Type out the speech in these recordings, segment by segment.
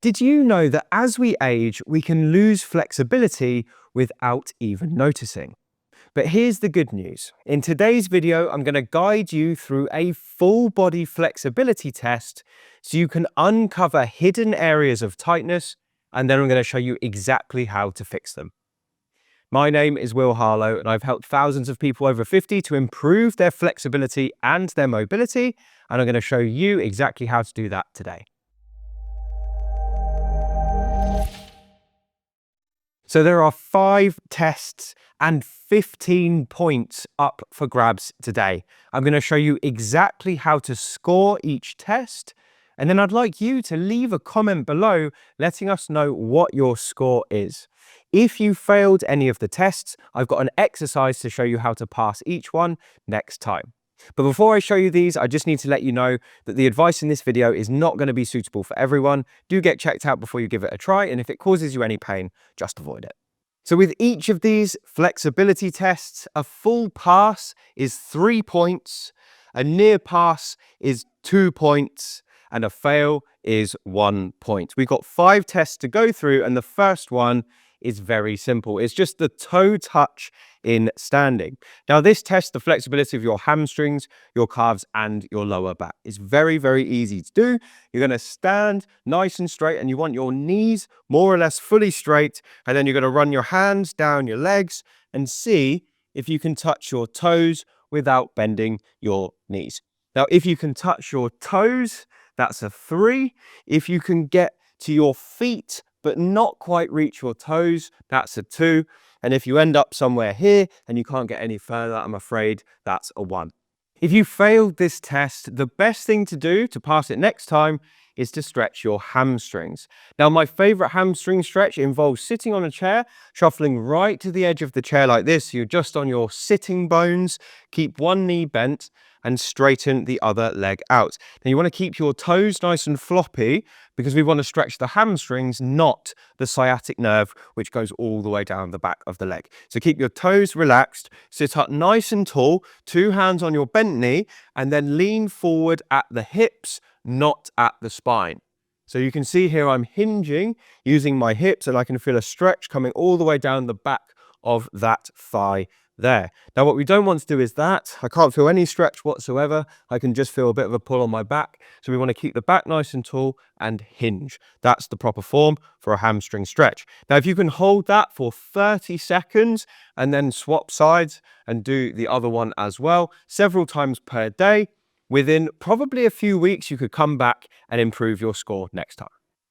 Did you know that as we age, we can lose flexibility without even noticing? But here's the good news. In today's video, I'm going to guide you through a full body flexibility test so you can uncover hidden areas of tightness, and then I'm going to show you exactly how to fix them. My name is Harlow, and I've helped thousands of people over 50 to improve their flexibility and their mobility, and I'm going to show you exactly how to do that today. So there are 5 tests and 15 points up for grabs today. I'm going to show you exactly how to score each test, and then I'd like you to leave a comment below letting us know what your score is. If you failed any of the tests, I've got an exercise to show you how to pass each one next time. But before I show you these, I just need to let you know that the advice in this video is not going to be suitable for everyone. Do get checked out before you give it a try, and if it causes you any pain, just avoid it. So with each of these flexibility tests, a full pass is 3 points, a near pass is 2 points, and a fail is 1 point. We've got 5 tests to go through, and the first one is very simple. It's just the toe touch in standing. Now this tests the flexibility of your hamstrings, your calves, and your lower back. It's very, very easy to do. You're going to stand nice and straight, and you want your knees more or less fully straight, and then you're going to run your hands down your legs and see if you can touch your toes without bending your knees. Now if you can touch your toes, that's a 3. If you can get to your feet but not quite reach your toes, that's a 2. And if you end up somewhere here and you can't get any further, I'm afraid that's a 1. If you failed this test, the best thing to do to pass it next time is to stretch your hamstrings. Now, my favorite hamstring stretch involves sitting on a chair, shuffling right to the edge of the chair like this. So you're just on your sitting bones, keep one knee bent and straighten the other leg out. Now you want to keep your toes nice and floppy because we want to stretch the hamstrings, not the sciatic nerve, which goes all the way down the back of the leg. So keep your toes relaxed, sit up nice and tall, 2 hands on your bent knee, and then lean forward at the hips, not at the spine. So you can see here I'm hinging using my hips, and I can feel a stretch coming all the way down the back of that thigh there. Now what we don't want to do is that. I can't feel any stretch whatsoever. I can just feel a bit of a pull on my back. So we want to keep the back nice and tall and hinge. That's the proper form for a hamstring stretch. Now if you can hold that for 30 seconds and then swap sides and do the other one as well, several times per day, within probably a few weeks, you could come back and improve your score next time.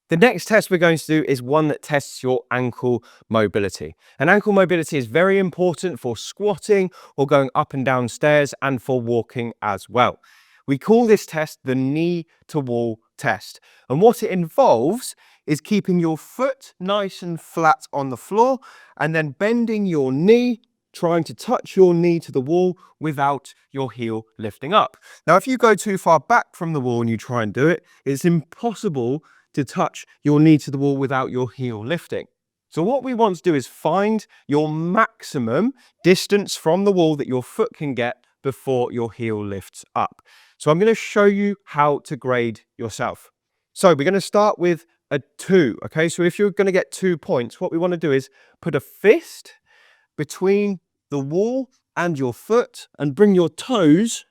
The next test we're going to do is one that tests your ankle mobility. And ankle mobility is very important for squatting or going up and down stairs and for walking as well. We call this test the knee to wall test. And what it involves is keeping your foot nice and flat on the floor and then bending your knee, trying to touch your knee to the wall without your heel lifting up. Now, if you go too far back from the wall and you try and do it, it's impossible to touch your knee to the wall without your heel lifting. So what we want to do is find your maximum distance from the wall that your foot can get before your heel lifts up. So I'm going to show you how to grade yourself. So we're going to start with a 2. Okay, so if you're going to get 2 points, what we want to do is put a fist between the wall and your foot and bring your toes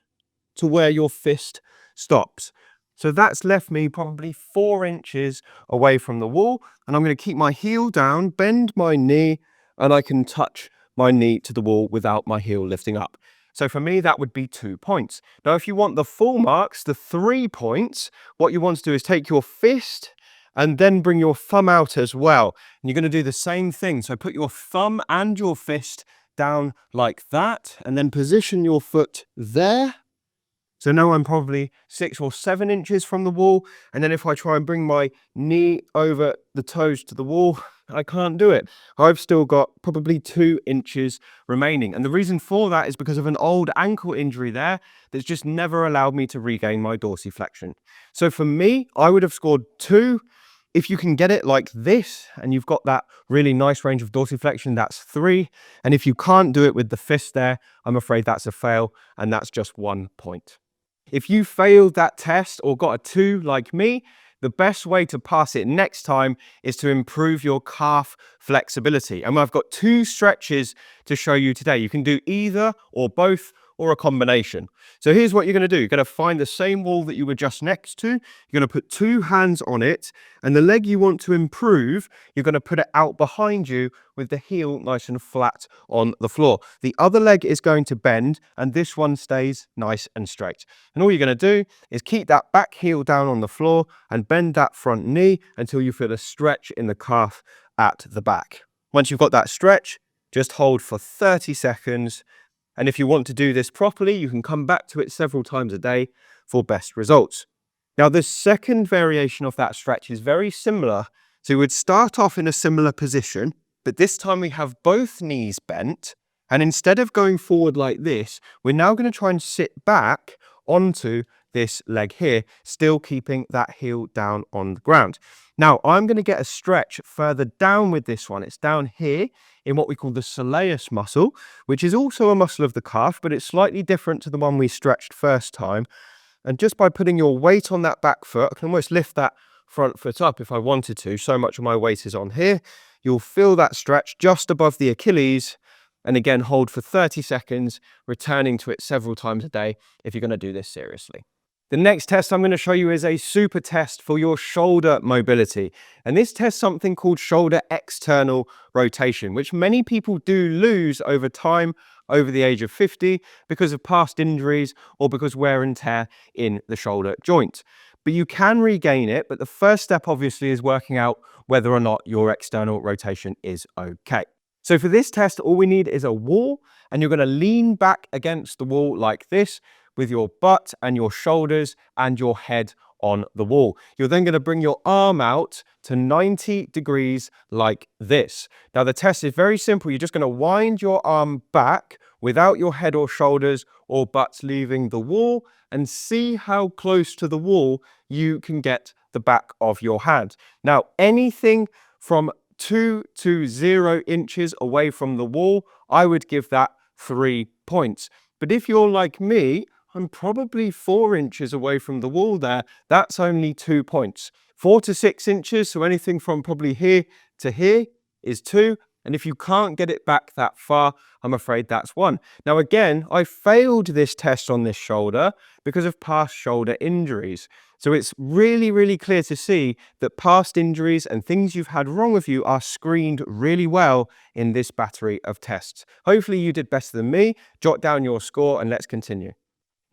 to where your fist stops. So that's left me probably 4 inches away from the wall, and I'm going to keep my heel down, bend my knee, and I can touch my knee to the wall without my heel lifting up. So for me, that would be 2 points. Now, if you want the full marks, the 3 points, what you want to do is take your fist and then bring your thumb out as well. And you're going to do the same thing. So put your thumb and your fist down like that, and then position your foot there. So now I'm probably 6 or 7 inches from the wall. And then if I try and bring my knee over the toes to the wall, I can't do it. I've still got probably 2 inches remaining. And the reason for that is because of an old ankle injury there that's just never allowed me to regain my dorsiflexion. So for me, I would have scored 2. If you can get it like this and you've got that really nice range of dorsiflexion, that's 3. And if you can't do it with the fist there, I'm afraid that's a fail, and that's just 1 point. If you failed that test or got a 2 like me, the best way to pass it next time is to improve your calf flexibility. And I've got two stretches to show you today. You can do either or both or a combination. So here's what you're going to do. You're going to find the same wall that you were just next to. You're going to put two hands on it, and the leg you want to improve, you're going to put it out behind you with the heel nice and flat on the floor. The other leg is going to bend, and this one stays nice and straight. And all you're going to do is keep that back heel down on the floor and bend that front knee until you feel a stretch in the calf at the back. Once you've got that stretch, just hold for 30 seconds. And if you want to do this properly, you can come back to it several times a day for best results. Now, the second variation of that stretch is very similar. So we would start off in a similar position, but this time we have both knees bent. And instead of going forward like this, we're now going to try and sit back onto this leg here, still keeping that heel down on the ground. Now, I'm going to get a stretch further down with this one. It's down here in what we call the soleus muscle, which is also a muscle of the calf, but it's slightly different to the one we stretched first time. And just by putting your weight on that back foot, I can almost lift that front foot up if I wanted to. So much of my weight is on here. You'll feel that stretch just above the Achilles. And again, hold for 30 seconds, returning to it several times a day if you're going to do this seriously. The next test I'm going to show you is a super test for your shoulder mobility. And this tests something called shoulder external rotation, which many people do lose over time, over the age of 50, because of past injuries or because wear and tear in the shoulder joint. But you can regain it, but the first step obviously is working out whether or not your external rotation is okay. So for this test, all we need is a wall, and you're going to lean back against the wall like this with your butt and your shoulders and your head on the wall. You're then going to bring your arm out to 90 degrees like this. Now the test is very simple. You're just going to wind your arm back without your head or shoulders or butt leaving the wall, and see how close to the wall you can get the back of your hand. Now anything from 2 to 0 inches away from the wall, I would give that 3 points. But if you're like me, I'm probably 4 inches away from the wall there. That's only 2 points. 4 to 6 inches, so anything from probably here to here is 2. And if you can't get it back that far, I'm afraid that's 1. Now again, I failed this test on this shoulder because of past shoulder injuries. So it's really, really clear to see that past injuries and things you've had wrong with you are screened really well in this battery of tests. Hopefully you did better than me. Jot down your score and let's continue.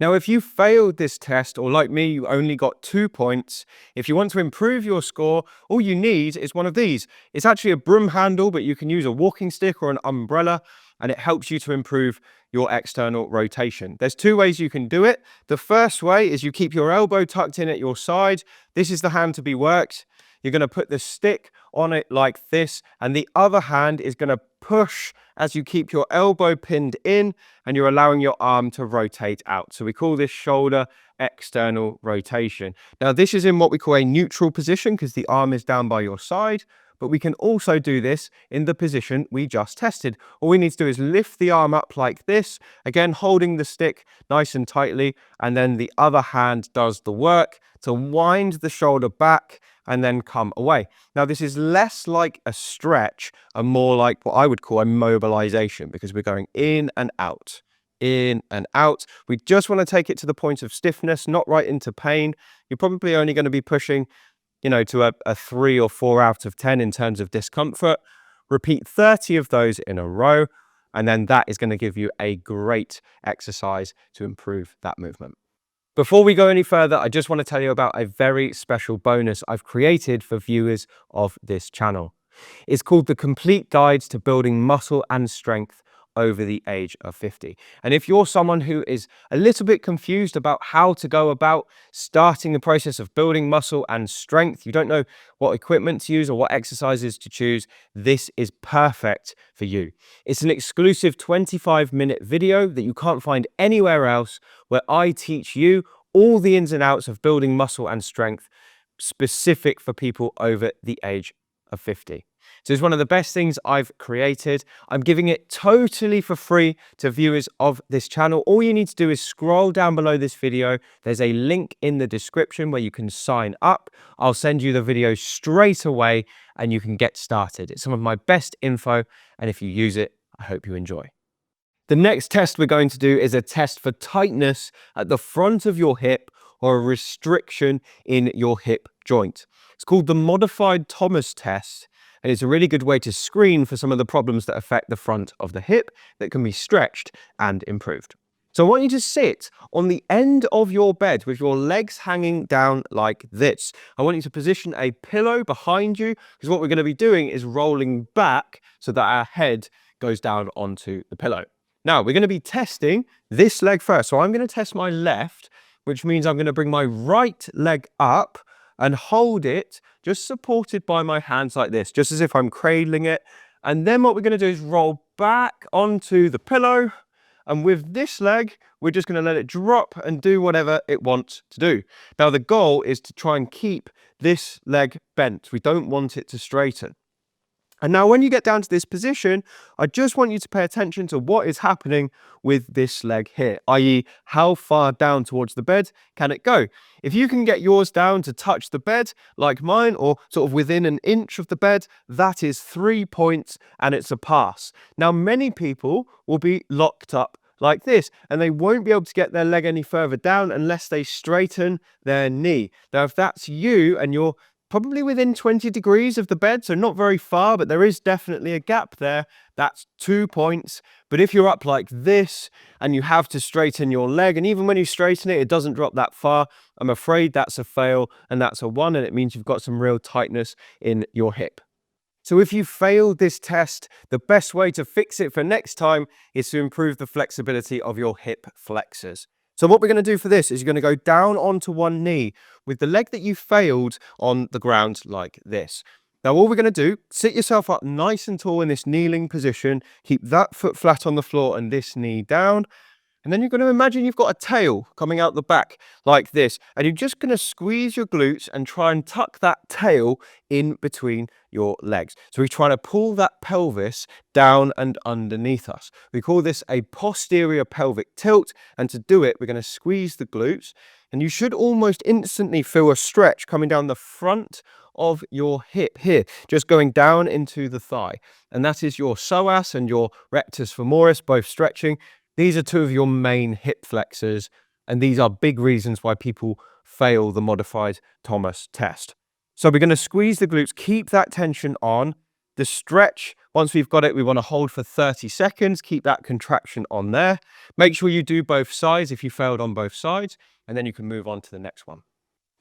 Now, if you failed this test, or like me, you only got 2 points, if you want to improve your score, all you need is one of these. It's actually a broom handle, but you can use a walking stick or an umbrella, and it helps you to improve your external rotation. There's 2 ways you can do it. The first way is you keep your elbow tucked in at your side. This is the hand to be worked. You're going to put the stick on it like this, and the other hand is going to push as you keep your elbow pinned in, and you're allowing your arm to rotate out. So we call this shoulder external rotation. Now this is in what we call a neutral position because the arm is down by your side, but we can also do this in the position we just tested. All we need to do is lift the arm up like this, again holding the stick nice and tightly, and then the other hand does the work to wind the shoulder back and then come away. Now this is less like a stretch and more like what I would call a mobilization, because we're going in and out, in and out. We just want to take it to the point of stiffness, not right into pain. You're probably only going to be pushing, to a 3 or 4 out of 10 in terms of discomfort. Repeat 30 of those in a row, and then that is going to give you a great exercise to improve that movement. Before we go any further, I just want to tell you about a very special bonus I've created for viewers of this channel. It's called the Complete Guides to Building Muscle and Strength over the age of 50. And if you're someone who is a little bit confused about how to go about starting the process of building muscle and strength, you don't know what equipment to use or what exercises to choose, this is perfect for you. It's an exclusive 25-minute video that you can't find anywhere else, where I teach you all the ins and outs of building muscle and strength specific for people over the age of 50. So it's one of the best things I've created. I'm giving it totally for free to viewers of this channel. All you need to do is scroll down below this video. There's a link in the description where you can sign up. I'll send you the video straight away and you can get started. It's some of my best info, and if you use it, I hope you enjoy. The next test we're going to do is a test for tightness at the front of your hip or a restriction in your hip joint. It's called the Modified Thomas test, and it's a really good way to screen for some of the problems that affect the front of the hip that can be stretched and improved. So I want you to sit on the end of your bed with your legs hanging down like this. I want you to position a pillow behind you, because what we're going to be doing is rolling back so that our head goes down onto the pillow. Now, we're going to be testing this leg first. So I'm going to test my left, which means I'm going to bring my right leg up and hold it, just supported by my hands like this, just as if I'm cradling it. And then what we're going to do is roll back onto the pillow. And with this leg, we're just going to let it drop and do whatever it wants to do. Now, the goal is to try and keep this leg bent. We don't want it to straighten. And now when you get down to this position, I just want you to pay attention to what is happening with this leg here, i.e. how far down towards the bed can it go? If you can get yours down to touch the bed like mine, or sort of within an inch of the bed, that is 3 points and it's a pass. Now, many people will be locked up like this, and they won't be able to get their leg any further down unless they straighten their knee. Now, if that's you and you're probably within 20 degrees of the bed, so not very far, but there is definitely a gap there, that's 2 points. But if you're up like this and you have to straighten your leg, and even when you straighten it, it doesn't drop that far, I'm afraid that's a fail, and that's a 1, and it means you've got some real tightness in your hip. So if you failed this test, the best way to fix it for next time is to improve the flexibility of your hip flexors. So what we're going to do for this is you're going to go down onto one knee with the leg that you failed on the ground like this. Now, all we're going to do, sit yourself up nice and tall in this kneeling position, keep that foot flat on the floor and this knee down. And then you're going to imagine you've got a tail coming out the back like this. And you're just going to squeeze your glutes and try and tuck that tail in between your legs. So we're trying to pull that pelvis down and underneath us. We call this a posterior pelvic tilt. And to do it, we're going to squeeze the glutes. And you should almost instantly feel a stretch coming down the front of your hip here, just going down into the thigh. And that is your psoas and your rectus femoris, both stretching. These are two of your main hip flexors, and these are big reasons why people fail the Modified Thomas test. So we're going to squeeze the glutes, keep that tension on. The stretch, once we've got it, we want to hold for 30 seconds, keep that contraction on there. Make sure you do both sides if you failed on both sides, and then you can move on to the next one.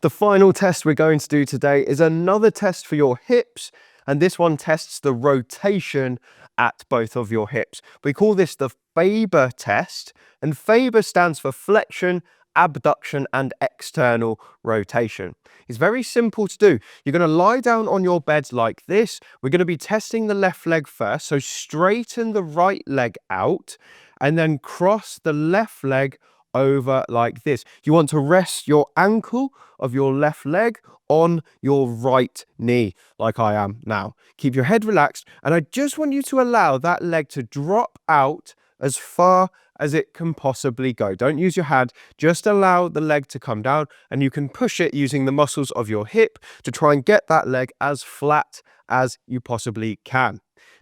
The final test we're going to do today is another test for your hips, and this one tests the rotation at both of your hips. We call this the Faber Test, and Faber stands for flexion, abduction, and external rotation. It's very simple to do. You're going to lie down on your bed like this. We're going to be testing the left leg first, so straighten the right leg out, and then cross the left leg over like this. You want to rest your ankle of your left leg on your right knee, like I am now. Keep your head relaxed, and I just want you to allow that leg to drop out as far as it can possibly go. Don't use your hand, just allow the leg to come down, and you can push it using the muscles of your hip to try and get that leg as flat as you possibly can.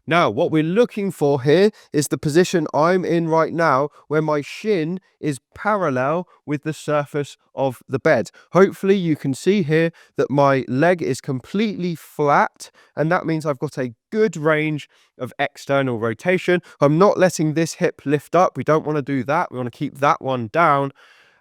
Now, what we're looking for here is the position I'm in right now, where my shin is parallel with the surface of the bed. Hopefully you can see here that my leg is completely flat, and that means I've got a good range of external rotation. I'm not letting this hip lift up. We don't want to do that. We want to keep that one down.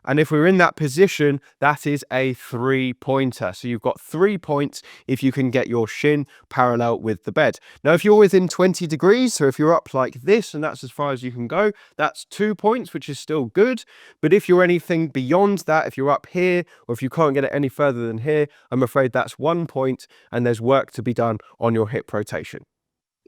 And if we're in that position, that is a 3-pointer. So you've got 3 points if you can get your shin parallel with the bed. Now, if you're within 20 degrees, so if you're up like this and that's as far as you can go, that's 2 points, which is still good. But if you're anything beyond that, if you're up here, or if you can't get it any further than here, I'm afraid that's 1 point, and there's work to be done on your hip rotation.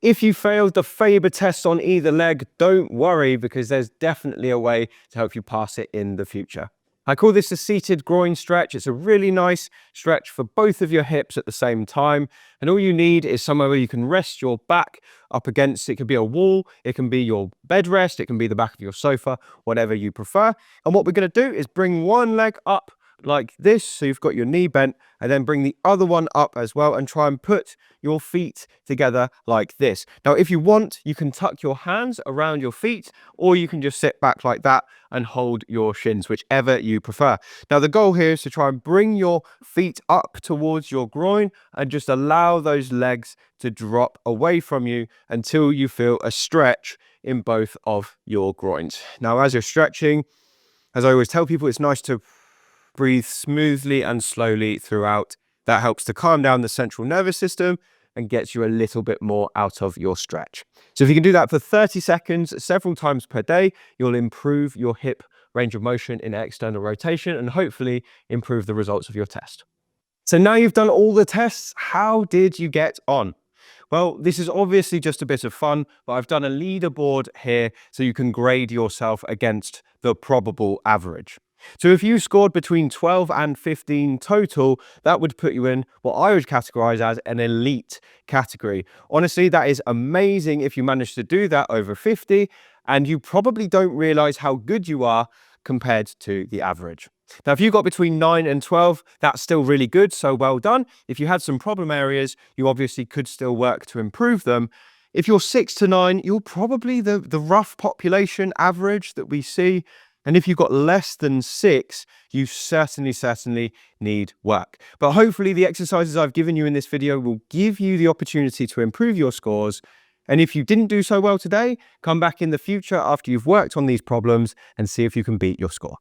If you failed the Faber test on either leg, don't worry, because there's definitely a way to help you pass it in the future. I call this a seated groin stretch. It's a really nice stretch for both of your hips at the same time. And all you need is somewhere where you can rest your back up against. It could be a wall, it can be your bed rest, it can be the back of your sofa, whatever you prefer. And what we're going to do is bring one leg up like this, so you've got your knee bent, and then bring the other one up as well and try and put your feet together like this. Now, if you want, you can tuck your hands around your feet, or you can just sit back like that and hold your shins, whichever you prefer. Now, the goal here is to try and bring your feet up towards your groin and just allow those legs to drop away from you until you feel a stretch in both of your groins. Now, as you're stretching, as I always tell people, it's nice to breathe smoothly and slowly throughout. That helps to calm down the central nervous system and gets you a little bit more out of your stretch. So if you can do that for 30 seconds, several times per day, you'll improve your hip range of motion in external rotation and hopefully improve the results of your test. So now you've done all the tests, how did you get on? Well, this is obviously just a bit of fun, but I've done a leaderboard here so you can grade yourself against the probable average. So if you scored between 12 and 15 total, that would put you in what I would categorize as an elite category. Honestly, that is amazing if you manage to do that over 50, and you probably don't realize how good you are compared to the average. Now, if you got between 9 and 12, that's still really good, so well done. If you had some problem areas, you obviously could still work to improve them. If you're 6 to 9, you're probably the rough population average that we see. And if you've got less than 6, you certainly need work. But hopefully the exercises I've given you in this video will give you the opportunity to improve your scores. And if you didn't do so well today, come back in the future after you've worked on these problems and see if you can beat your score.